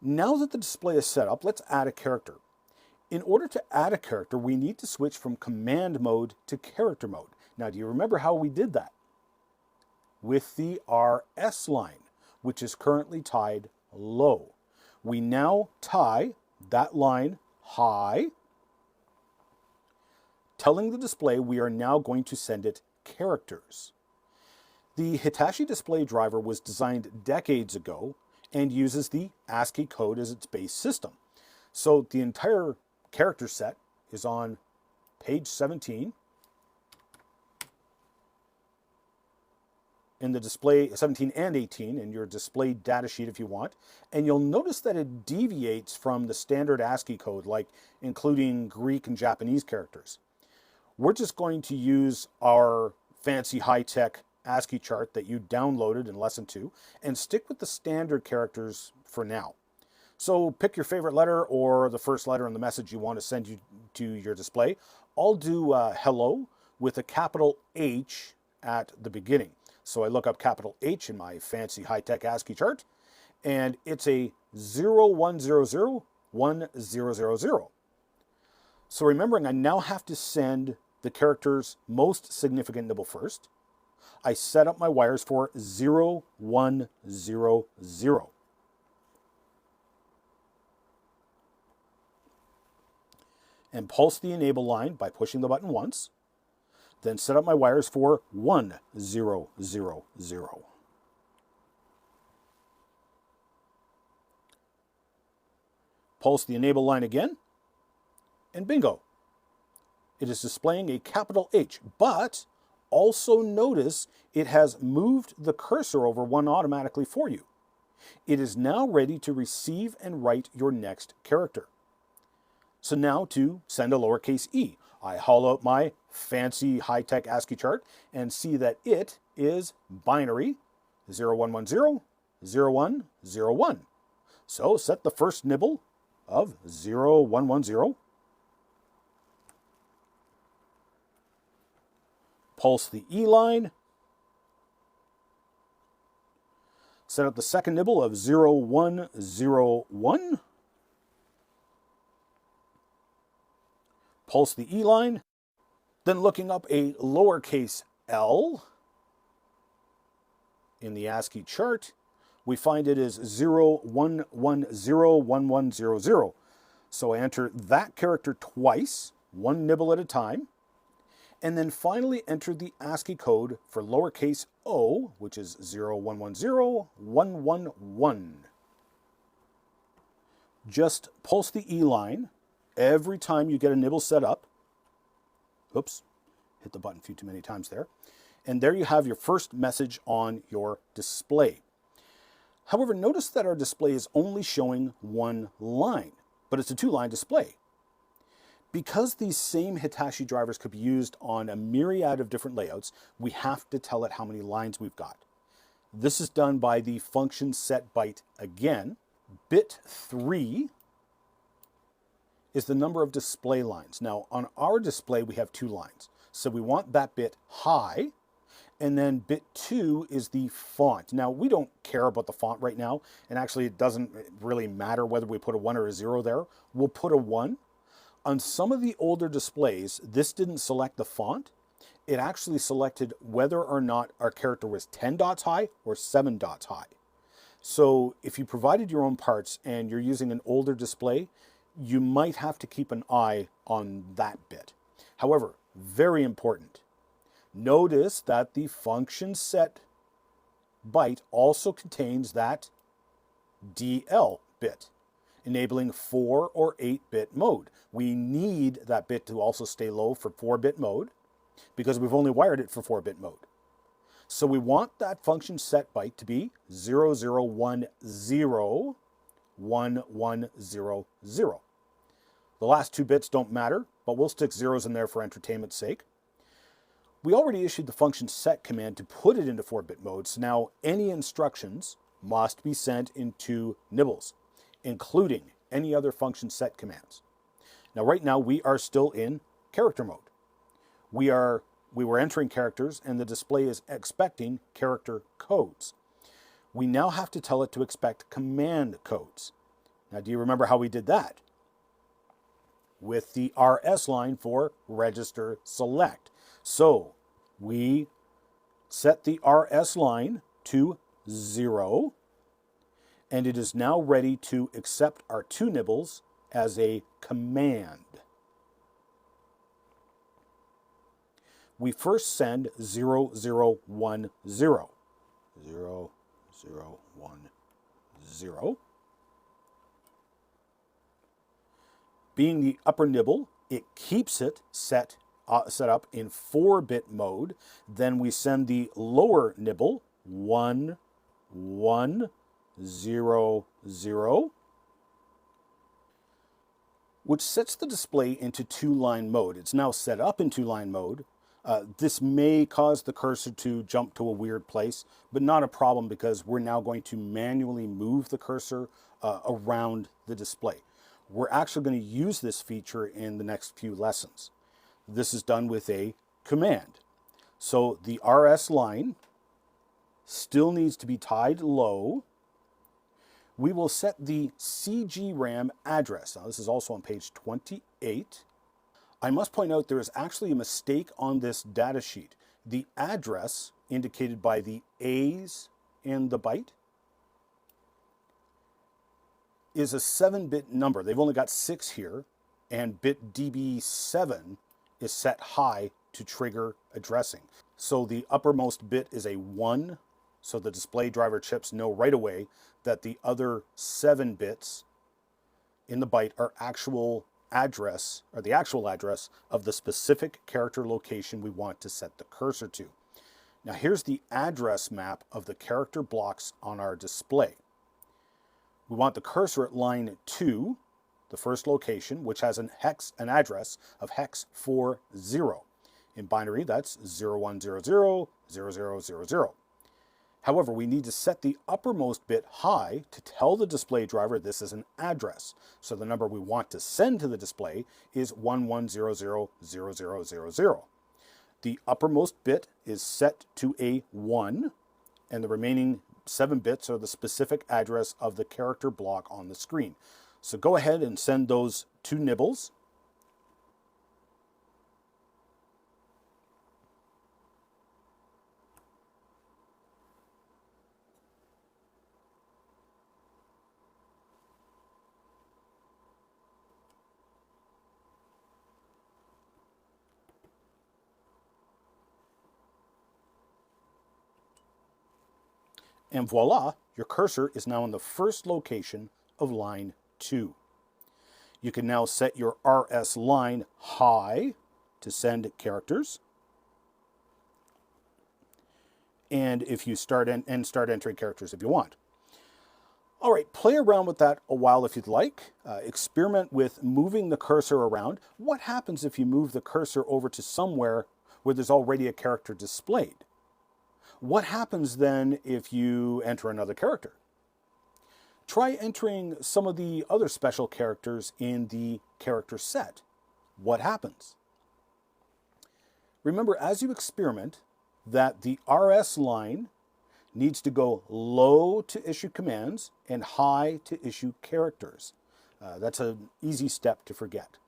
Now that the display is set up, let's add a character. In order to add a character, we need to switch from command mode to character mode. Now, do you remember how we did that? With the RS line, which is currently tied low. We now tie that line high, telling the display we are now going to send it characters. The Hitachi display driver was designed decades ago and uses the ASCII code as its base system. So the entire character set is on page 17 in the display, 17 and 18 in your display data sheet if you want, and you'll notice that it deviates from the standard ASCII code, like including Greek and Japanese characters. We're just going to use our fancy high-tech ASCII chart that you downloaded in lesson 2 and stick with the standard characters for now. So pick your favorite letter or the first letter in the message you want to send you to your display. I'll do hello with a capital H at the beginning. So I look up capital H in my fancy high-tech ASCII chart, and it's a 01001000. So remembering I now have to send the character's most significant nibble first, I set up my wires for 0100. And pulse the enable line by pushing the button once, then set up my wires for 1000. Pulse the enable line again, and bingo. It is displaying a capital H, but also notice it has moved the cursor over one automatically for you. It is now ready to receive and write your next character. So now to send a lowercase e, I haul out my fancy high-tech ASCII chart and see that it is binary 0110 0101. So set the first nibble of 0110. Pulse the E line. Set up the second nibble of 0101. Pulse the E line. Then looking up a lowercase l in the ASCII chart, we find it is 01101100. So I enter that character twice, one nibble at a time, and then finally enter the ASCII code for lowercase o, which is 01101111. Just pulse the E line every time you get a nibble set up. Oops, hit the button a few too many times there. And there you have your first message on your display. However, notice that our display is only showing one line, but it's a two-line display. Because these same Hitachi drivers could be used on a myriad of different layouts, we have to tell it how many lines we've got. This is done by the function set byte again. Bit 3 is the number of display lines. Now, on our display, we have 2 lines. So we want that bit high, and then bit 2 is the font. Now, we don't care about the font right now, and actually it doesn't really matter whether we put a 1 or a 0 there. We'll put a 1. On some of the older displays, this didn't select the font. It actually selected whether or not our character was 10 dots high or 7 dots high. So if you provided your own parts and you're using an older display, you might have to keep an eye on that bit. However, very important, notice that the function set byte also contains that DL bit, enabling 4 or 8-bit mode. We need that bit to also stay low for 4-bit mode because we've only wired it for 4-bit mode. So we want that function set byte to be 00101100. The last 2 bits don't matter, but we'll stick zeros in there for entertainment's sake. We already issued the function set command to put it into 4-bit mode, so now any instructions must be sent in 2 nibbles, including any other function set commands. Now right now we are still in character mode. We were entering characters and the display is expecting character codes. We now have to tell it to expect command codes. Now, do you remember how we did that? With the RS line for register select. So we set the RS line to 0, and it is now ready to accept our 2 nibbles as a command. We first send 0010. 0010. Being the upper nibble, it keeps it set up in 4-bit mode. Then we send the lower nibble 1100, which sets the display into 2-line mode. It's now set up in 2-line mode. This may cause the cursor to jump to a weird place, but not a problem because we're now going to manually move the cursor around the display. We're actually going to use this feature in the next few lessons. This is done with a command. So the RS line still needs to be tied low. We will set the CG RAM address. Now, this is also on page 28. I must point out there is actually a mistake on this data sheet. The address indicated by the A's in the byte is a 7-bit number. They've only got 6 here, and bit DB7 is set high to trigger addressing. So the uppermost bit is a 1, so the display driver chips know right away that the other 7 bits in the byte are actual address, or the actual address of the specific character location we want to set the cursor to. Now here's the address map of the character blocks on our display. We want the cursor at line 2, the first location, which has an address of hex 40. In binary, that's 0100 0000. However, we need to set the uppermost bit high to tell the display driver this is an address. So the number we want to send to the display is 11000000. The uppermost bit is set to a 1, and the remaining 7 bits are the specific address of the character block on the screen. So go ahead and send those 2 nibbles. And voila, your cursor is now in the first location of line 2. You can now set your RS line high to send characters. And if you start entering characters if you want. All right, play around with that a while if you'd like. Experiment with moving the cursor around. What happens if you move the cursor over to somewhere where there's already a character displayed? What happens then if you enter another character? Try entering some of the other special characters in the character set. What happens? Remember, as you experiment, that the RS line needs to go low to issue commands and high to issue characters. That's an easy step to forget.